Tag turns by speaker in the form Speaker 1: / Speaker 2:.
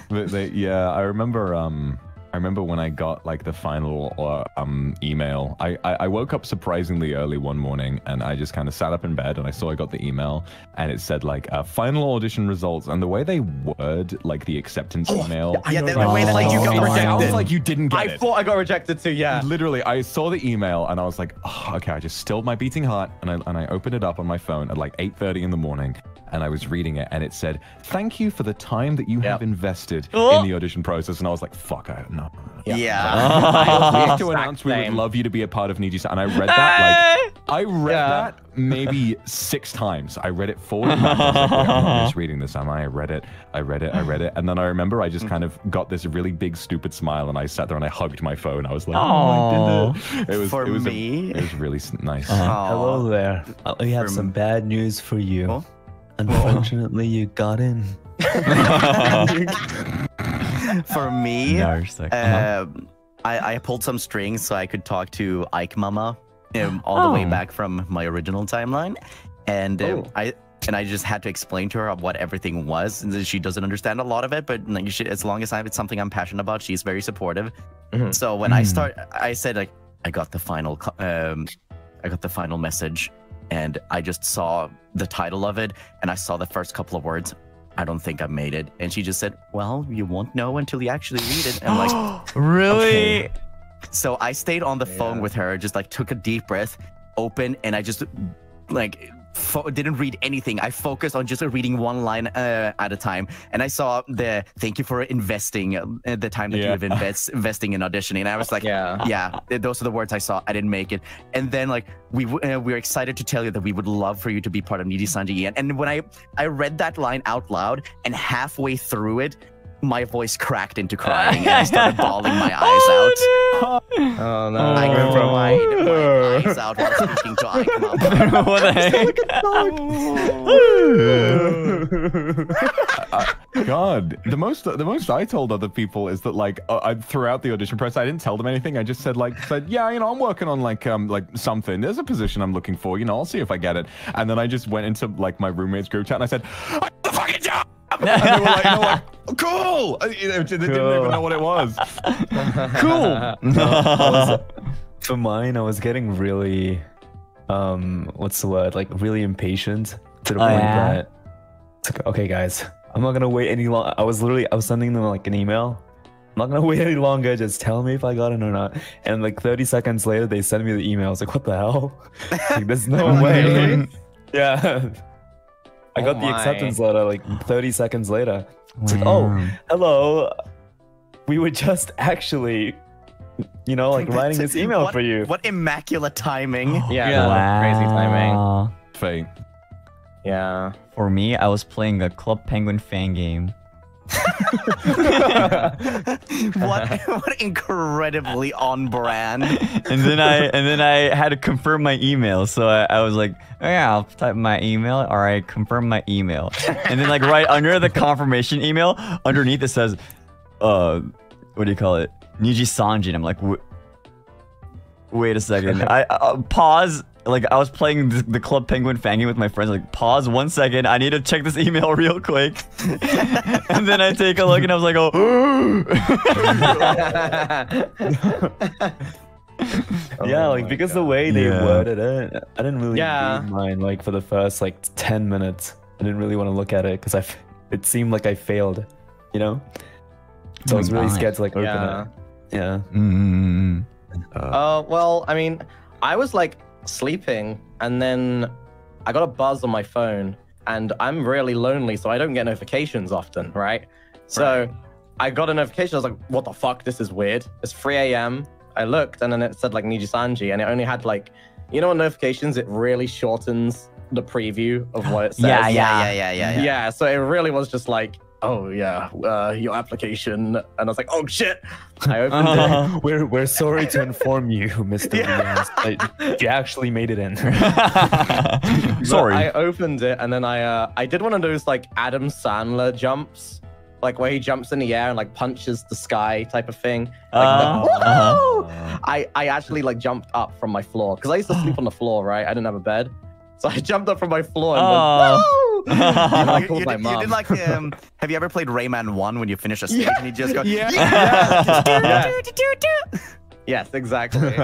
Speaker 1: Yeah, I remember. I remember when I got like the final email. I woke up surprisingly early one morning, and I just kind of sat up in bed, and I saw I got the email, and it said like final audition results, and the way they word like the acceptance email.
Speaker 2: Yeah, the way that like you got rejected.
Speaker 1: I was like, you didn't get it.
Speaker 3: I thought I got rejected too. Yeah.
Speaker 1: Literally, I saw the email, and I was like, oh, okay. I just stilled my beating heart, and I opened it up on my phone at like 8:30 in the morning. And I was reading it, and it said, "Thank you for the time that you have invested in the audition process." And I was like, "Fuck, no." I have to announce we would love you to be a part of Niji. And I read that that maybe 6 times. I read it forward. I'm just reading this. I read it. And then I remember I just kind of got this really big stupid smile, and I sat there and I hugged my phone. I was like, "Oh, I did it." It was really nice.
Speaker 4: Hello there. We have some bad news for you.
Speaker 2: Oh?
Speaker 4: Unfortunately, you got in.
Speaker 2: For me, I pulled some strings so I could talk to Ike Mama all the way back from my original timeline, and I just had to explain to her what everything was. And she doesn't understand a lot of it, but like, as long as it's something I'm passionate about, she's very supportive. So when I said like I got the final message. And I just saw the title of it, and I saw the first couple of words. I don't think I made it. And she just said, "Well, you won't know until you actually read it." And I'm like,
Speaker 5: really?
Speaker 2: Okay. So I stayed on the phone with her, just like took a deep breath, open, and I just like didn't read anything. I focused on just reading one line at a time. And I saw the "thank you for investing the time that you have investing in auditioning." And I was like, yeah, those are the words I saw. I didn't make it. And then like we're excited to tell you that we would love for you to be part of Niji Sanji. And when I read that line out loud, and halfway through it, my voice cracked into crying, and I started bawling my eyes out.
Speaker 3: Oh no!
Speaker 2: I cried my eyes out while speaking to Ike Mama.
Speaker 5: What the
Speaker 1: heck? God, the most I told other people is that like throughout the audition process, I didn't tell them anything. I just said yeah, you know, I'm working on like something. There's a position I'm looking for. You know, I'll see if I get it. And then I just went into like my roommate's group chat and I said, "I got the fucking job." And they were like, cool. They didn't even know what it was.
Speaker 4: Cool. For mine, I was getting really, what's the word? Like really impatient to the point that it's like, okay, guys, I'm not gonna wait any long. I was sending them like an email. I'm not gonna wait any longer. Just tell me if I got it or not. And like 30 seconds later, they send me the email. I was like, what the hell? Like, there's no way. Yeah. I got the acceptance letter like 30 seconds later. It's like, oh, hello. We were just actually, you know, like writing this email for you.
Speaker 2: What immaculate timing.
Speaker 3: Crazy timing.
Speaker 1: Fate.
Speaker 3: Yeah.
Speaker 5: For me, I was playing a Club Penguin fan game.
Speaker 2: what incredibly on brand.
Speaker 5: And then I had to confirm my email. So I was like, oh, yeah, I'll type my email. All right, confirm my email. And then like right under the confirmation email, underneath it says, what do you call it? Niji Sanji. And I'm like, wait a second. I pause. Like I was playing the Club Penguin fan game with my friends. Like, pause 1 second. I need to check this email real quick. And then I take a look, and I was like, oh.
Speaker 4: Yeah, like because the way they worded it, I didn't really read mine. Like for the first like 10 minutes, I didn't really want to look at it because it seemed like I failed, you know. So I was really scared to like open it. Yeah.
Speaker 3: Well, I mean, I was like sleeping, and then I got a buzz on my phone, and I'm really lonely, so I don't get notifications often, right? So I got a notification. I was like, what the fuck? This is weird. It's 3 a.m. I looked, and then it said like Niji Sanji, and it only had like, you know, on notifications, it really shortens the preview of what it says. Yeah. So it really was just like, oh yeah, your application, and I was like, oh shit. I opened it.
Speaker 4: We're sorry to inform you, Mr. Leons, that you actually made it in.
Speaker 3: Sorry. I opened it, and then I did one of those like Adam Sandler jumps, like where he jumps in the air and like punches the sky type of thing. I actually like jumped up from my floor because I used to sleep on the floor, right? I didn't have a bed, so I jumped up from my floor and went, whoa! I called my
Speaker 2: you
Speaker 3: mom.
Speaker 2: did like have you ever played Rayman 1 when you finish a stage and you just go
Speaker 3: Yes, exactly.